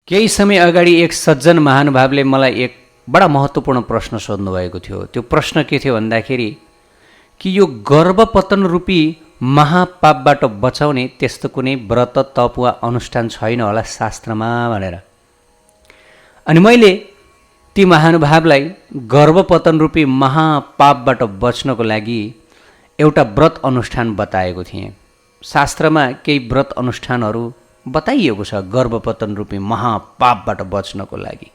केही समय अगाडि एक सज्जन महानुभावले मलाई एक बडा महत्त्वपूर्ण प्रश्न सोध्नु भएको थियो। त्यो प्रश्न के थियो भन्दाखेरि कि यो गर्भपतन रूपी महापापबाट बचाउने त्यस्तो कुनै व्रत तप वा अनुष्ठान छैन होला शास्त्रमा भनेर। अनि मैले ती महानुभावलाई गर्भपतन रूपी महापापबाट बच्नको लागि एउटा व्रत अनुष्ठान बताएको थिएँ। शास्त्रमा केही व्रत अनुष्ठानहरू बताइएको छ गर्भपतन रूपी महापापबाट बच्नको लागि।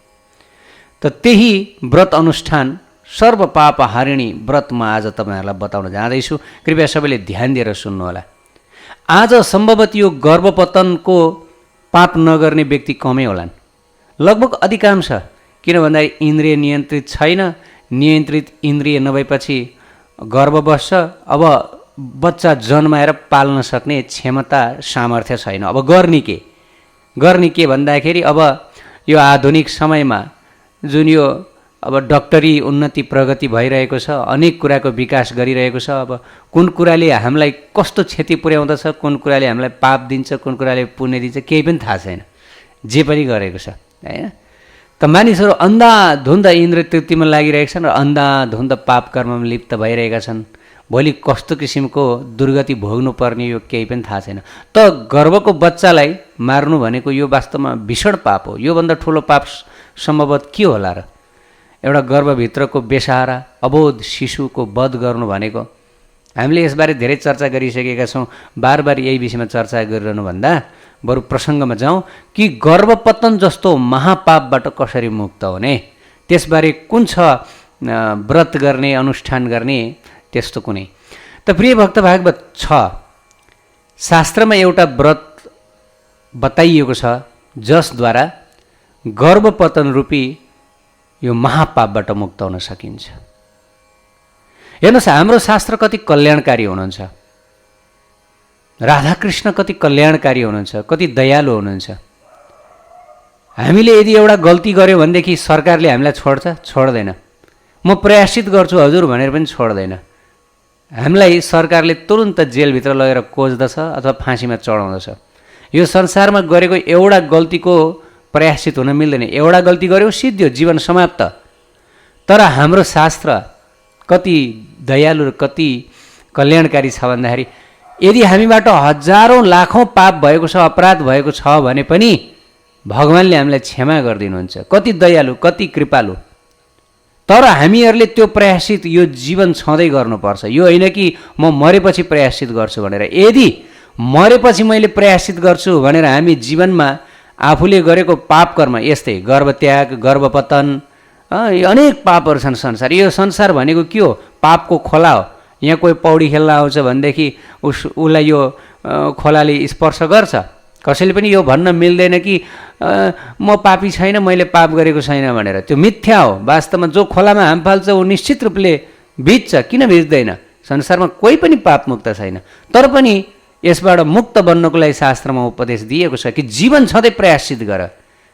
त त्यही व्रत अनुष्ठान सर्वपाप हारिणी व्रत म आज तपाईहरुलाई बताउन जाँदैछु। कृपया सबैले ध्यान दिएर सुन्नुहोला। आज सम्भवतः यो गर्भपतनको पाप नगर्ने व्यक्ति कमै होलान्, लगभग अधिकांश। किन भन्दा इन्द्रिय नियन्त्रित छैन, नियन्त्रित इन्द्रिय नभएपछि गर्भ बस्छ। अब बच्चा जन्माएर पाल्न सक्ने क्षमता सामर्थ्य छैन। अब गर्ने के भन्दाखेरि अब यो आधुनिक समयमा जुन यो अब डक्टरी उन्नति प्रगति भइरहेको छ, अनेक कुराको विकास गरिरहेको छ। अब कुन कुराले हामीलाई कस्तो क्षति पुर्याउँदछ, कुन कुराले हामीलाई पाप दिन्छ, कुन कुराले पुण्य दिन्छ, केही पनि थाहा छैन। जे पनि गरेको छ हैन। त मानिसहरू अन्धाधुन्ध इन्द्रिय तृप्तिमा लागिरहेका छन् र अन्धाधुन्ध पाप कर्ममा लिप्त भइरहेका छन्। भोलि कस्तो किसिमको दुर्गति भोग्नु पर्ने यो केही पनि थाहा छैन। त गर्भको बच्चालाई मार्नु भनेको यो वास्तवमा भीषण पाप हो। योभन्दा ठुलो पाप सम्भवतः के होला र? एउटा गर्भभित्रको बेसहारा अबोध शिशुको वध गर्नु भनेको, हामीले यसबारे धेरै चर्चा गरिसकेका छौँ। बार यही विषयमा चर्चा गरिरहनुभन्दा बरु प्रसङ्गमा जाउँ कि गर्भपतन जस्तो महापापबाट कसरी मुक्त हुने, त्यसबारे कुन छ व्रत गर्ने अनुष्ठान गर्ने त्यस्तो कुनै। त प्रिय भक्त भागवत छ, शास्त्रमा एउटा व्रत बताइएको छ जसद्वारा गर्भपतन रूपी यो महापापबाट मुक्त हुन सकिन्छ। हेर्नुहोस्, हाम्रो शास्त्र कति कल्याणकारी हुनुहुन्छ, राधाकृष्ण कति कल्याणकारी हुनुहुन्छ, कति दयालु हुनुहुन्छ। हामीले यदि एउटा गल्ती गर्यो भनेदेखि सरकारले हामीलाई छोड्दैन। म प्रयासित गर्छु हजुर भनेर पनि छोड्दैन। हामीलाई सरकारले तुरुन्त जेलभित्र लगेर कोज्दछ अथवा फाँसीमा चढाउँदछ। यो संसारमा गरेको एउटा गल्तीको प्रयासित हुन मिल्दैन। एउटा गल्ती गर्यो सिद्धियो, जीवन समाप्त। तर हाम्रो शास्त्र कति दयालु र कति कल्याणकारी छ भन्दाखेरि यदि हामीबाट हजारौँ लाखौँ पाप भएको छ, अपराध भएको छ भने पनि भगवानले हामीलाई क्षमा गरिदिनुहुन्छ। कति दयालु, कति कृपालु। तर हामीहरूले त्यो प्रयासित यो जीवन छँदै गर्नुपर्छ। यो होइन कि म मरेपछि प्रयासित गर्छु भनेर। यदि मरेपछि मैले प्रयासित गर्छु भनेर हामी जीवनमा आफूले गरेको पाप कर्म, यस्तै गर्भत्याग, गर्भपतन, अनेक पापहरू छन् संसार। यो संसार भनेको के हो? पापको खोला हो। यहाँ कोही पौडी खेल्न आउँछ भनेदेखि उसलाई यो खोलाले स्पर्श गर्छ? कसैले पनि यो भन्न मिल्दैन कि म पापी छैन, मैले पाप गरेको छैन भनेर। त्यो मिथ्या हो। वास्तवमा जो खोलामा हाम फाल्छ ऊ निश्चित रूपले भिज्छ। किन भिज्दैन? संसारमा कोही पनि पाप मुक्त छैन। तर पनि यसबाट मुक्त बन्नको लागि शास्त्रमा उपदेश दिएको छ कि जीवन छँदै प्रयासित गर,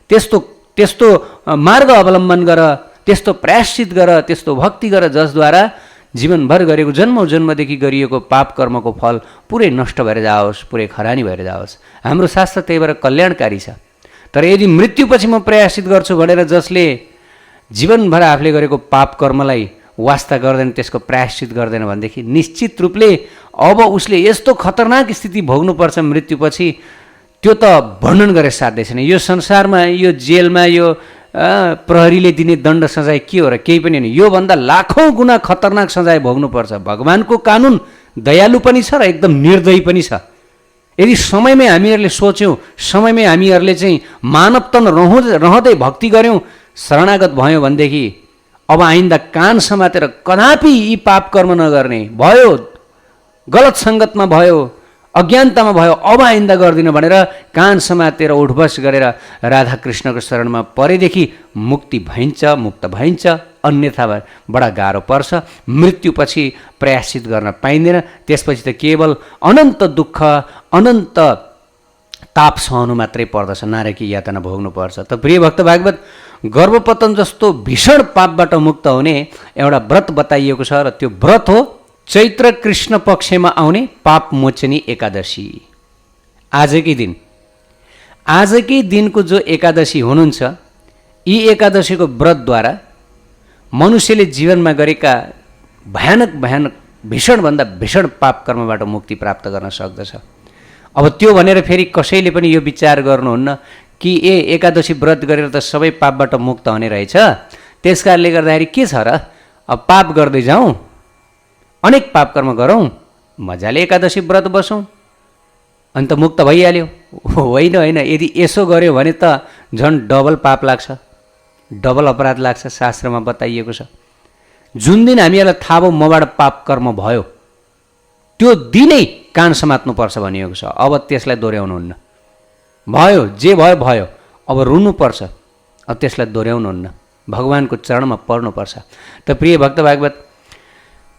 त्यस्तो मार्ग अवलम्बन गर, त्यस्तो प्रयासित गर, त्यस्तो भक्ति गर जसद्वारा जीवनभर गरेको जन्मदेखि गरिएको पाप कर्मको फल पुरै नष्ट भएर जाओस्, पुरै खरानी भएर जाओस्। हाम्रो शास्त्र त्यही भएर कल्याणकारी छ। तर यदि मृत्युपछि म प्रयासित गर्छु भनेर जसले जीवनभर आफूले गरेको पाप कर्मलाई वास्ता गर्दैन, त्यसको प्रायश्चित गर्दैन भनेदेखि निश्चित रूपले अब उसले यस्तो खतरनाक स्थिति भोग्नुपर्छ मृत्युपछि, त्यो त वर्णन गरे साध्य छैन। यो संसारमा यो जेलमा यो प्रहरीले दिने दण्ड सजाय के हो र? केही पनि होइन। योभन्दा लाखौँ गुणा खतरनाक सजाय भोग्नुपर्छ। भगवानको कानुन दयालु पनि छ र एकदम निर्दयी पनि छ। यदि समयमै हामीहरूले सोच्यौँ, समयमै हामीहरूले चाहिँ मानवतन रहँदै भक्ति गऱ्यौँ, शरणागत भयौँ भनेदेखि अब आइन्दा कान समातेर कदापि यी पाप कर्म नगर्ने भयो, गलत सङ्गतमा भयो, अज्ञानतामा भयो, अब आइन्दा गर्दिन भनेर कान समातेर उठबस गरेर राधाकृष्णको शरणमा परेदेखि मुक्ति भइन्छ, मुक्त भइन्छ। अन्यथा बडा गाह्रो पर्छ। मृत्युपछि प्रयासित गर्न पाइँदैन। त्यसपछि त केवल अनन्त दुःख, अनन्त ताप सहनु मात्रै पर्दछ, नारकी यातना भोग्नुपर्छ। त प्रिय भक्त भागवत, गर्भपतन जस्तो भीषण पापबाट मुक्त हुने एउटा व्रत बताइएको छ र त्यो व्रत हो चैत्र कृष्ण पक्षमा आउने पाप मोचनी एकादशी। आजकै दिन आजकै दिनको जो एकादशी हुनुहुन्छ, यी एकादशीको व्रतद्वारा मनुष्यले जीवनमा गरेका भयानक भयानक भीषणभन्दा भीषण पाप कर्मबाट मुक्ति प्राप्त गर्न सक्दछ। अब त्यो भनेर फेरि कसैले पनि यो विचार गर्नुहुन्न कि एकादशी व्रत गरेर त सबै पापबाट मुक्त हुने रहेछ, त्यस कारणले गर्दाखेरि के छ र, अब पाप गर्दै जाउँ, अनेक पाप कर्म गरौँ, मजाले एकादशी व्रत बसौँ अनि त मुक्त भइहाल्यो। होइन होइन, यदि यसो गर्यो भने त झन् डबल पाप लाग्छ, डबल अपराध लाग्छ, शास्त्रमा बताइएको छ। जुन दिन हामीलाई थाहा भयो मबाट पाप कर्म भयो, त्यो दिनै कान समात्नुपर्छ भनिएको छ। अब त्यसलाई दोहोऱ्याउनुहुन्न, भयो जे भयो भयो, अब रुनुपर्छ, अब त्यसलाई दोहोऱ्याउनुहुन्न, भगवानको चरणमा पर्नुपर्छ। त प्रिय भक्त भागवत,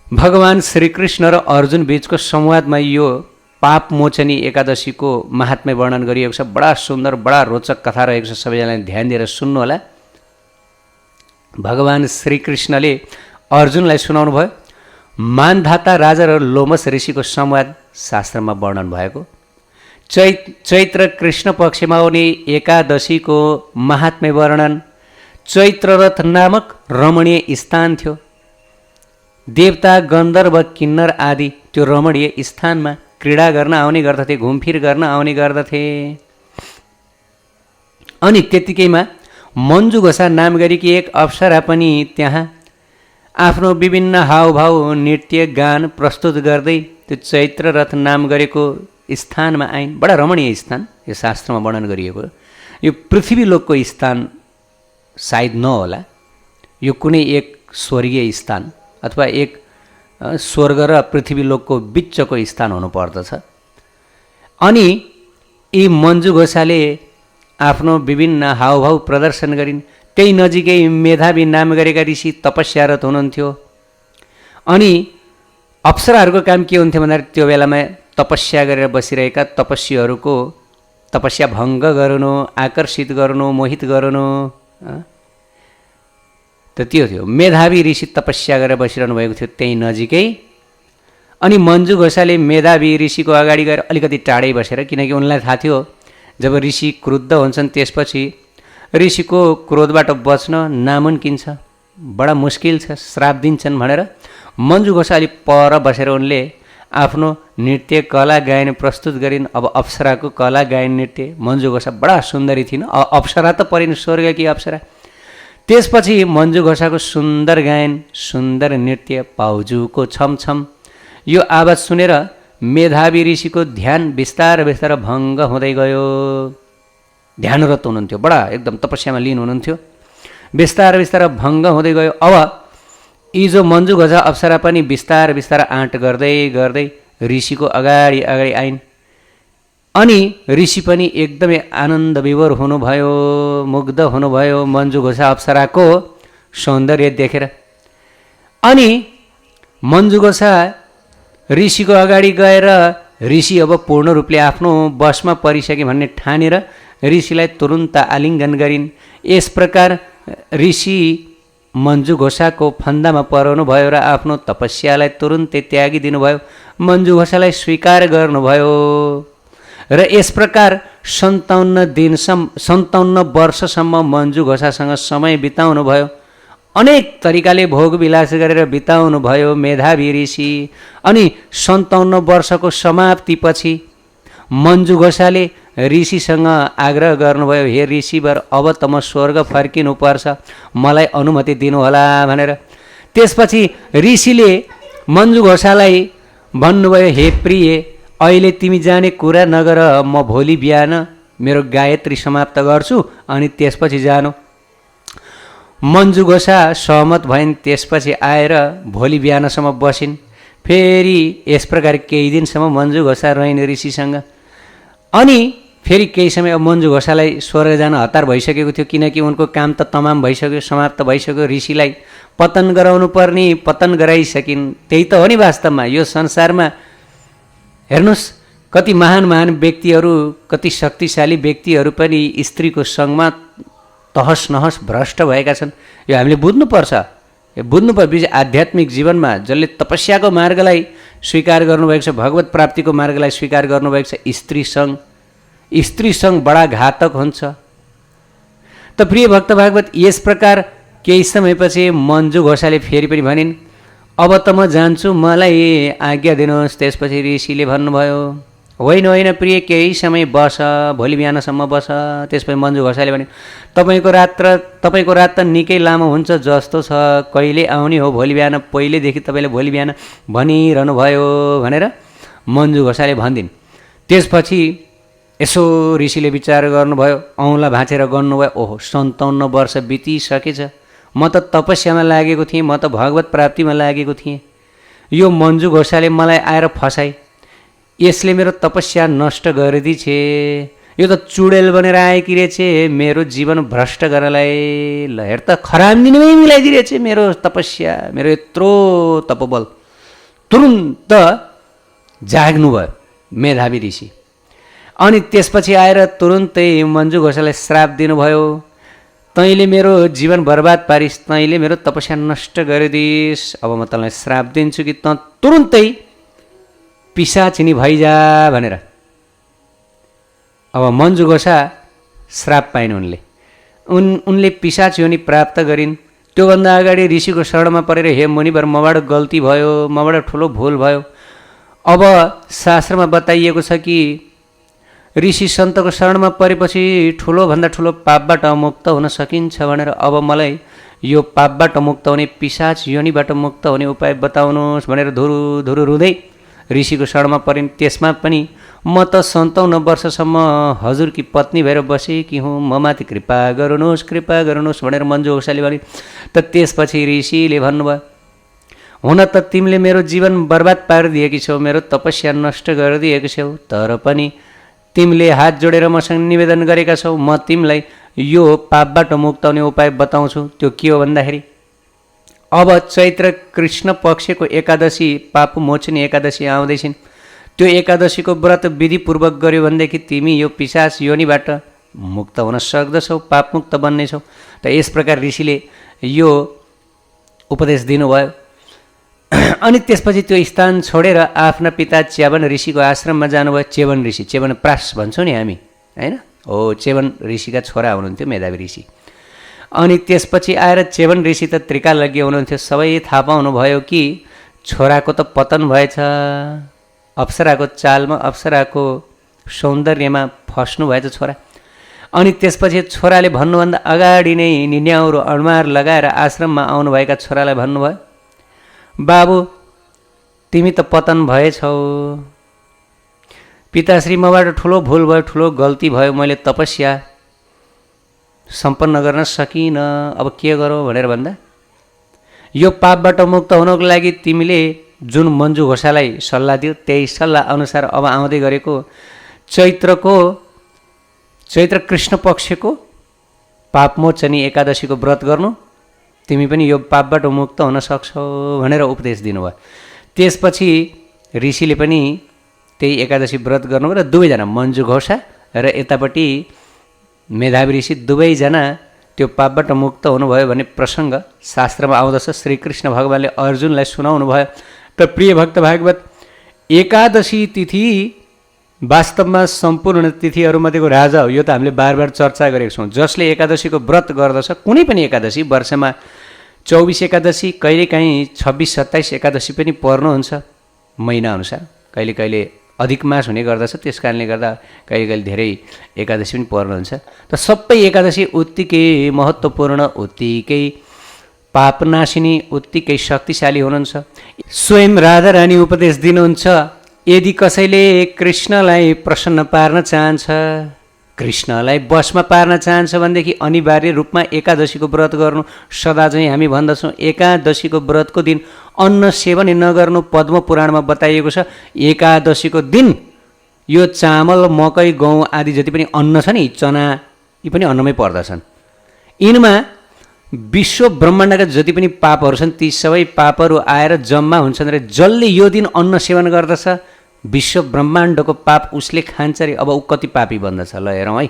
भगवान श्रीकृष्ण र अर्जुन बीचको संवादमा यो पाप मोचनी एकादशीको महात्म्य वर्णन गरिएको छ। बडा सुन्दर, बडा रोचक कथा रहेको छ, सबैजनाले ध्यान दिएर सुन्नुहोला। भगवान श्रीकृष्णले अर्जुनलाई सुनाउनु भयो मानधाता राजा र लोमस ऋषिको संवाद, शास्त्रमा वर्णन भएको। चैत्र कृष्ण पक्षमा आउने एकादशीको महात्म्य वर्णन। चैत्ररथ नामक रमणीय स्थान थियो। देवता, गन्धर्व, किन्नर आदि त्यो रमणीय स्थानमा क्रीडा गर्न आउने गर्दथे, घुमफिर गर्न आउने गर्दथे। अनि त्यतिकैमा मन्जु घोषा नाम गरेकी एक अप्सरा पनि त्यहाँ आफ्नो विभिन्न हावभाव, नृत्य, गान प्रस्तुत गर्दै त्यो चैत्र रथ नाम गरेको स्थानमा आइन्। बडा रमणीय स्थान, यो शास्त्रमा वर्णन गरिएको। यो पृथ्वीलोकको स्थान सायद नहोला, यो कुनै एक स्वर्गीय स्थान अथवा एक स्वर्ग र पृथ्वीलोकको बिचको स्थान हुनुपर्दछ। अनि यी मन्जु घोषाले आफ्नो विभिन्न हावभाव प्रदर्शन गरिन्। त्यही नजिकै मेधावी नाम गरेका ऋषि तपस्यारत हुनुहुन्थ्यो। अनि अप्सराहरूको काम के हुन्थ्यो भन्दा त्यो बेलामा तपस्या गरेर बसिरहेका तपस्वीहरूको तपस्या भङ्ग गर्नु, आकर्षित गर्नु, मोहित गर्नु, त त्यो थियो। मेधावी ऋषि तपस्या गरेर बसिरहनु भएको थियो त्यही नजिकै। अनि मन्जु घोषाले मेधावी ऋषिको अगाडि गएर अलिकति टाढै बसेर, किनकि उनलाई थाहा थियो जब ऋषि क्रुद्ध हुन्छन् त्यसपछि ऋषिको क्रोधबाट बच्न नामुम्किन छ, बडा मुस्किल छ, श्राप दिन्छन् भनेर मन्जु घोषा अलि पर बसेर उनले आफ्नो नृत्य कला गायन प्रस्तुत गरिन्। अब अप्सराको कला गायन नृत्य, मन्जु घोषा बडा सुन्दरी थिइन्, अप्सरा त परिन्, स्वर्गकी अप्सरा। त्यसपछि मन्जु घोषाको सुन्दर गायन, सुन्दर नृत्य, पाउजूको छमछम, यो आवाज सुनेर मेधावी ऋषिको ध्यान बिस्तार बिस्तार भङ्ग हुँदै गयो। ध्यानरत हुनुहुन्थ्यो, बडा एकदम तपस्यामा लिन हुनुहुन्थ्यो, बिस्तार बिस्तार भङ्ग हुँदै गयो। अब यी जो मन्जु घोषा अप्सरा पनि बिस्तार बिस्तार आँट गर्दै गर्दै ऋषिको अगाडि अगाडि आइन्। अनि ऋषि पनि एकदमै आनन्द विभोर हुनुभयो, मुग्ध हुनुभयो मन्जु घोषा अप्सराको सौन्दर्य देखेर। अनि मन्जु घोषा ऋषिको अगाडि गएर ऋषि अब पूर्ण रूपले आफ्नो वशमा परिसके भन्ने ठानेर ऋषिलाई तुरुन्त आलिङ्गन गरिन्। यस प्रकार ऋषि मन्जु घोषाको फन्दामा पराउनु भयो र आफ्नो तपस्यालाई तुरुन्तै त्यागिदिनु भयो, मन्जु घोषालाई स्वीकार गर्नुभयो। र यस प्रकार 57 वर्षसम्म मन्जु घोषासँग समय बिताउनु भयो। अनेक तरिकाले भोग विलास गरेर बिताउनु भयो मेधावी ऋषि। अनि 57 वर्षको समाप्तिपछि मन्जु घोषाले ऋषिसँग आग्रह गर्नुभयो, हे ऋषिवर, अब त म स्वर्ग फर्किनुपर्छ, मलाई अनुमति दिनुहोला भनेर। त्यसपछि ऋषिले मन्जु घोषालाई भन्नुभयो, हे प्रिय, अहिले तिमी जाने कुरा नगर, म भोलि बिहान मेरो गायत्री समाप्त गर्छु अनि त्यसपछि जानु। मन्जु घोषा सहमत भइन्। त्यसपछि आएर भोलि बिहानसम्म बसिन्। फेरि यस प्रकार केही दिनसम्म मन्जु घोषा रहिन् ऋषिसँग। अनि फेरि केही समय मन्जु घोषालाई स्वर्ग जान हतार भइसकेको थियो, किनकि उनको काम त तमाम भइसक्यो, समाप्त भइसक्यो। ऋषिलाई पतन गराउनु पर्ने पतन गराइसकिन्। त्यही त हो नि वास्तवमा यो संसारमा। हेर्नुहोस्, कति महान महान व्यक्तिहरू, कति शक्तिशाली व्यक्तिहरू पनि स्त्रीको सङ्गमा तहस नहस भ्रष्ट भएका छन्। यो हामीले बुझ्नुपर्छ, यो बुझ्नुपर्छ। आध्यात्मिक जीवनमा जसले तपस्याको मार्गलाई स्वीकार गर्नुभएको छ, भगवत प्राप्तिको मार्गलाई स्वीकार गर्नुभएको छ, स्त्री सङ्ग स्त्रीसँग बडा घातक हुन्छ। त प्रिय भक्त भागवत यस प्रकार केही समयपछि मन्जु घोषाले फेरि पनि भनिन्, अब त म जान्छु, मलाई आज्ञा दिनुहोस्। त्यसपछि ऋषिले भन्नुभयो, होइन होइन प्रिय, केही समय बस, भोलि बिहानसम्म बस। त्यसपछि मन्जु घोषाले भने, तपाईँको रात त निकै लामो हुन्छ जस्तो छ, कहिले आउने हो भोलि बिहान, पहिलेदेखि तपाईँले भोलि बिहान भनिरहनु भयो भनेर मन्जु घोषाले भनिदिन्। त्यसपछि यसो ऋषिले विचार गर्नुभयो, औँला भाँचेर गर्नुभयो, ओहो 57 वर्ष बितिसकेछ, म त तपस्यामा लागेको थिएँ, म त भगवत प्राप्तिमा लागेको थिएँ, यो मन्जु घोषाले मलाई आएर फसाए, यसले मेरो तपस्या नष्ट गरिदिछे, यो त चुडेल बनेर आएकी रहेछ, मेरो जीवन भ्रष्ट गर्नलाई ल हेर त खराब दिनमै मिलाइदिरहेछ मेरो तपस्या, मेरो यत्रो तपोबल। तुरुन्त जाग्नुभयो मेधावी ऋषि। अनि त्यसपछि आएर तुरुन्तै मन्जु घोषालाई श्राप दिनुभयो, तैँले मेरो जीवन बर्बाद पारिस्, तैँले मेरो तपस्या नष्ट गरिदिस्, अब म तँलाई श्राप दिन्छु कि त तुरुन्तै पिशाचिनी भइजा भनेर। अब मन्जु घोषा श्राप पाइन्। उनले पिशाच योनि प्राप्त गरिन्। त्योभन्दा अगाडि ऋषिको शरणमा परेर, हे मुनिवर, मबाट गल्ती भयो, मबाट ठुलो भुल भयो, अब शास्त्रमा बताइएको छ कि ऋषि सन्तको शरणमा परेपछि ठुलोभन्दा ठुलो पापबाट मुक्त हुन सकिन्छ भनेर, अब मलाई यो पापबाट मुक्त हुने, पिशाच योनिबाट मुक्त हुने उपाय बताउनुहोस् भनेर धुरु धुरु रुँदै ऋषिको शरणमा परिन्। त्यसमा पनि म त 57 वर्षसम्म हजुरकी पत्नी भएर बसेकी हुँ, म माथि कृपा गर्नुहोस् भनेर मन्जु घोषाले भने। त त्यसपछि ऋषिले भन्नुभयो, हुन त तिमीले मेरो जीवन बर्बाद पारिदिएकी छौ, मेरो तपस्या नष्ट गरिदिएकी छौ, तर पनि तिमीले हात जोडेर मसँग निवेदन गरेका छौ, म तिमीलाई यो पापबाट मुक्त हुने उपाय बताउँछु। त्यो के हो भन्दाखेरि, अब चैत्र कृष्ण पक्षको एकादशी, पाप मोचनी एकादशी आउँदैछिन्, त्यो एकादशीको व्रत विधिपूर्वक गर्यो भनेदेखि तिमी यो पिशाच योनिबाट मुक्त हुन सक्दछौ, पापमुक्त बन्नेछौ। त यस प्रकार ऋषिले यो उपदेश दिनुभयो। अनि त्यसपछि त्यो स्थान छोडेर आफ्ना पिता च्यवन ऋषिको आश्रममा जानुभयो। च्यवन ऋषि, च्यवनप्रास भन्छौँ नि हामी, होइन हो, च्यवन ऋषिका छोरा हुनुहुन्थ्यो मेधावी ऋषि। अनि त्यसपछि आएर च्यवन ऋषि त त्रिकालज्ञ हुनुहुन्थ्यो, सबै थाहा पाउनुभयो कि छोराको त पतन भएछ, अप्सराको चालमा, अप्सराको सौन्दर्यमा फस्नु भएछ छोरा। अनि त्यसपछि छोराले भन्नुभन्दा अगाडि नै निन्याउरो अनुहार लगाएर आश्रममा आउनुभएका छोरालाई भन्नुभयो, बाबु तिमी त पतन भएछौ, पिताश्री मबाट ठुलो भुल भयो, ठुलो गल्ती भयो, मैले तपस्या सम्पन्न गर्न सकिनँ, अब के गरौँ भनेर भन्दा, यो पापबाट मुक्त हुनको लागि तिमीले जुन मन्जु घोषालाई सल्लाह दियो त्यही सल्लाह अनुसार अब आउँदै गरेको चैत्र कृष्ण पक्षको पापमोचनी एकादशीको व्रत गर्नु, तिमी पनि यो पापबाट मुक्त हुन सक्छौ भनेर उपदेश दिनुभयो। त्यसपछि ऋषिले पनि त्यही एकादशी व्रत गर्नुभयो र दुवैजना मन्जु घोषा र यतापट्टि मेधावी ऋषि दुवैजना त्यो पापबाट मुक्त हुनुभयो भन्ने प्रसङ्ग शास्त्रमा आउँदछ। श्रीकृष्ण भगवानले अर्जुनलाई सुनाउनु भयो। त प्रिय भक्त भागवत, एकादशी तिथि वास्तवमा सम्पूर्ण तिथिहरूमध्येको राजा हो। यो त हामीले बार बार चर्चा गरेको छौँ। जसले एकादशीको व्रत गर्दछ, कुनै पनि एकादशी, वर्षमा 24 एकादशी, कहिलेकाहीँ 26-27 एकादशी पनि पर्नुहुन्छ महिनाअनुसार, कहिले कहिले अधिक मास हुने गर्दछ, त्यस कारणले गर्दा कहिले कहिले धेरै एकादशी पनि पर्नुहुन्छ। त सबै एकादशी उत्तिकै महत्त्वपूर्ण, उत्तिकै पापनाशिनी, उत्तिकै शक्तिशाली हुनुहुन्छ। स्वयं राधा रानी उपदेश दिनुहुन्छ, यदि कसैले कृष्णलाई प्रसन्न पार्न चाहन्छ, कृष्णलाई वशमा पार्न चाहन्छ भनेदेखि अनिवार्य रूपमा एकादशीको व्रत गर्नु। सदा चाहिँ हामी भन्दछौँ एकादशीको व्रतको दिन अन्न सेवन नगर्नु। पद्म पुराणमा बताइएको छ, एकादशीको दिन यो चामल, मकै, गहुँ आदि जति पनि अन्न छ नि, चना, यी पनि अन्नमै पर्दछन्। यिनमा विश्व ब्रह्माण्डका जति पनि पापहरू छन् ती सबै पापहरू आएर जम्मा हुन्छन् र जसले यो दिन अन्न सेवन गर्दछ, विश्व ब्रह्माण्डको पाप उसले खान्छ रे। अब ऊ कति पापी बन्दछ, ल हेरौँ है।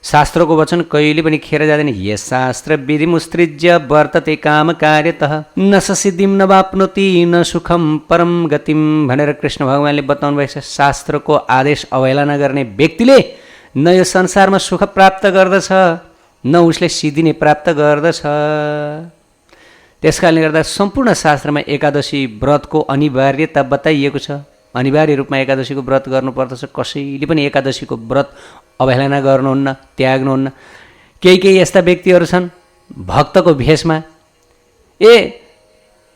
शास्त्रको वचन कहिले पनि खेर जाँदैन। यस शास्त्र विधिमुत्सृज्य वर्तते काम कार्यतः न सिद्धिं न वाप्नोति न सुखम परम गतिम भनेर कृष्ण भगवानले बताउनु भएको छ। शास्त्रको आदेश अवहेलना गर्ने व्यक्तिले न यो संसारमा सुख प्राप्त गर्दछ न उसले सिद्धिने प्राप्त गर्दछ। त्यसकारणले गर्दा सम्पूर्ण शास्त्रमा एकादशी व्रतको अनिवार्यता बताइएको छ। अनिवार्य रूपमा एकादशीको व्रत गर्नुपर्दछ। कसैले पनि एकादशीको व्रत अवहेलना गर्नुहुन्न, त्याग्नुहुन्न। केही यस्ता व्यक्तिहरू छन् भक्तको भेषमा,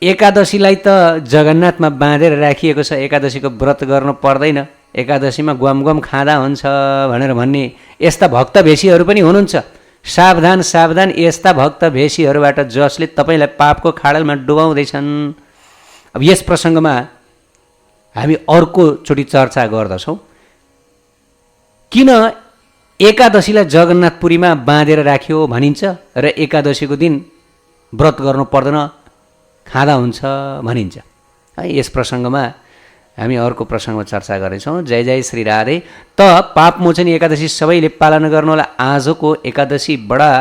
एकादशीलाई त जगन्नाथमा बाँधेर राखिएको छ, एकादशीको व्रत गर्नु पर्दैन, एकादशीमा ग्वाम खाँदा हुन्छ भनेर भन्ने यस्ता भक्त भेषीहरू पनि हुनुहुन्छ। सावधान सावधान यस्ता भक्त भेषीहरूबाट जसले तपाईँलाई पापको खाडलमा डुबाउँदैछन्। अब यस प्रसङ्गमा हामी अर्कोचोटि चर्चा गर्दछौँ, किन एकादशीलाई जगन्नाथपुरीमा बाँधेर राख्यो भनिन्छ र एकादशीको दिन व्रत गर्नु पर्दैन, खाँदा हुन्छ भनिन्छ। यस प्रसङ्गमा हामी अर्को प्रसङ्गमा चर्चा गर्नेछौँ। जय जय श्री राधे। त पापमोचनी एकादशी सबैले पालन गर्नुहोला। आजको एकादशी बडा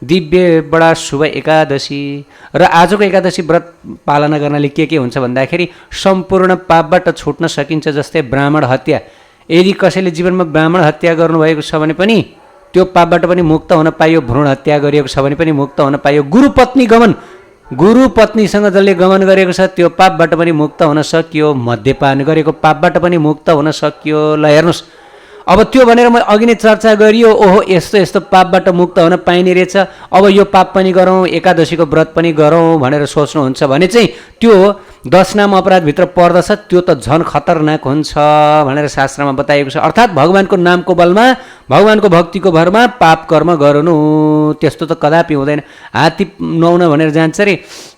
दिव्य, बडा शुभ एकादशी। र आजको एकादशी व्रत पालना गर्नाले के हुन्छ भन्दाखेरि सम्पूर्ण पापबाट छुट्न सकिन्छ। जस्तै ब्राह्मण हत्या, यदि कसैले जीवनमा ब्राह्मण हत्या गर्नुभएको छ भने पनि त्यो पापबाट पनि मुक्त हुन पाइयो। भ्रूण हत्या गरिएको छ भने पनि मुक्त हुन पाइयो। गुरुपत्नी गमन, गुरुपत्नीसँग जसले गमन गरेको छ त्यो पापबाट पनि मुक्त हुन सकियो। मद्यपान गरेको पापबाट पनि मुक्त हुन सकियो। ल हेर्नुहोस्, अब त्यो भनेर म अघि नै चर्चा गरियो, ओहो यस्तो यस्तो पापबाट मुक्त हुन पाइने रहेछ, अब यो पाप पनि गरौँ, एकादशीको व्रत पनि गरौँ भनेर सोच्नुहुन्छ भने चाहिँ त्यो 10 नाम अपराधभित्र पर्दछ। त्यो त झन् खतरनाक हुन्छ भनेर शास्त्रमा बताइएको छ। अर्थात् भगवानको नामको बलमा, भगवानको भक्तिको भरमा पाप कर्म गर्नु, त्यस्तो त कदापि हुँदैन। हात्ती नुहाउन भनेर जान्छ अरे,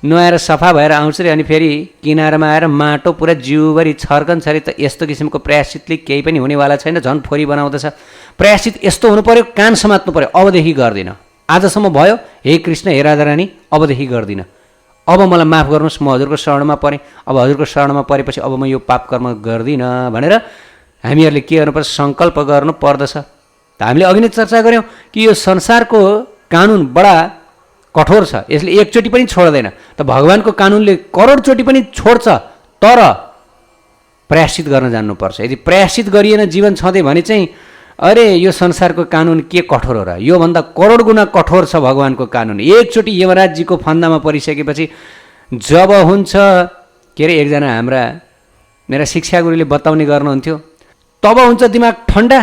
नुहाएर सफा भएर आउँछ अरे, अनि फेरि किनारमा आएर माटो पुरा जिउभरि छर्कन्छ अरे। त यस्तो किसिमको प्रायश्चितले केही पनि हुनेवाला छैन, झन् फोरी बनाउँदछ। प्रायश्चित यस्तो हुनु पर्यो, कान समात्नु पर्यो, अबदेखि गर्दिनँ, आजसम्म भयो, हे कृष्ण हे राधारानी अबदेखि गर्दिनँ, अब मलाई माफ गर्नुहोस्, म हजुरको शरणमा परेँ, अब हजुरको शरणमा परेपछि अब म यो पाप कर्म गर्दिनँ भनेर हामीहरूले के गर्नुपर्छ, सङ्कल्प गर्नु पर्दछ। त हामीले अघि नै चर्चा गऱ्यौँ कि यो संसारको कानुन बडा कठोर छ, यसले एकचोटि पनि छोड्दैन। त भगवानको कानुनले करोडचोटि पनि छोड्छ, तर प्रायश्चित गर्न जान्नुपर्छ। यदि प्रायश्चित गरिएन जीवन छँदै भने चाहिँ अरे यो संसारको कानुन के कठोर हो र, योभन्दा करोड गुणा कठोर छ भगवानको कानुन। एकचोटि यमराजजीको फन्दामा परिसकेपछि जब हुन्छ, के अरे एकजना हाम्रा मेरा शिक्षा गुरुले बताउने गर्नुहुन्थ्यो, तब हुन्छ दिमाग ठन्डा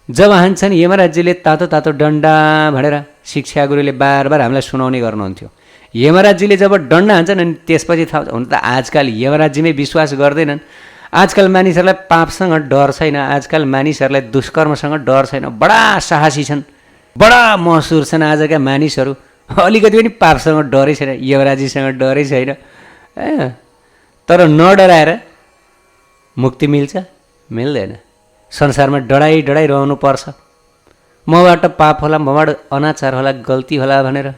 जब हान्छन् यमराजजीले तातो तातो डन्डा भनेर शिक्षा गुरुले बार बार हामीलाई सुनाउने गर्नुहुन्थ्यो। यमराजजीले जब डन्डा हान्छन् अनि त्यसपछि थाहा हुन त आजकल यमराजजीमै विश्वास गर्दैनन्। आजकल मानिसहरूलाई पापसँग डर छैन, आजकल मानिसहरूलाई दुष्कर्मसँग डर छैन, बडा साहसी छन्, बडा मसुर छन् आजका मानिसहरू। अलिकति पनि पापसँग डरै छैन, यमराजीसँग डरै छैन। तर नडराएर मुक्ति मिल्छ? मिल्दैन। संसारमा डराइ रहनुपर्छ, मबाट पाप होला, मबाट अनाचार होला, गल्ती होला भनेर।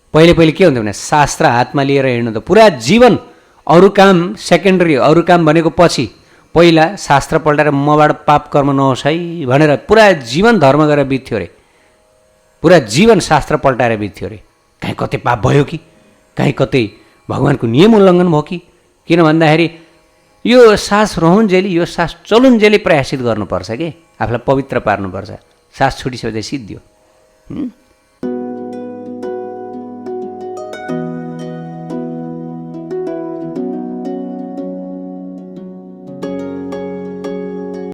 पहिले के हुन्थ्यो भने शास्त्र हातमा लिएर हिँड्नु, त पुरा जीवन अरू काम सेकेन्डरी, अरू काम भनेको पछि, पहिला शास्त्र पल्टाएर मबाट पाप कर्म नहोस् है भनेर पुरा जीवन धर्म गरेर बित्थ्यो अरे, पुरा जीवन शास्त्र पल्टाएर बित्थ्यो अरे। कहीँ कतै पाप भयो कि, कहीँ कतै भगवानको नियम उल्लङ्घन भयो कि? किन भन्दाखेरि यो सास रहन्जेली, यो सास चलुन्जेली प्रायश्चित गर्नुपर्छ कि, आफूलाई पवित्र पार्नुपर्छ। सास छुटिसकेपछि सिद्धियो।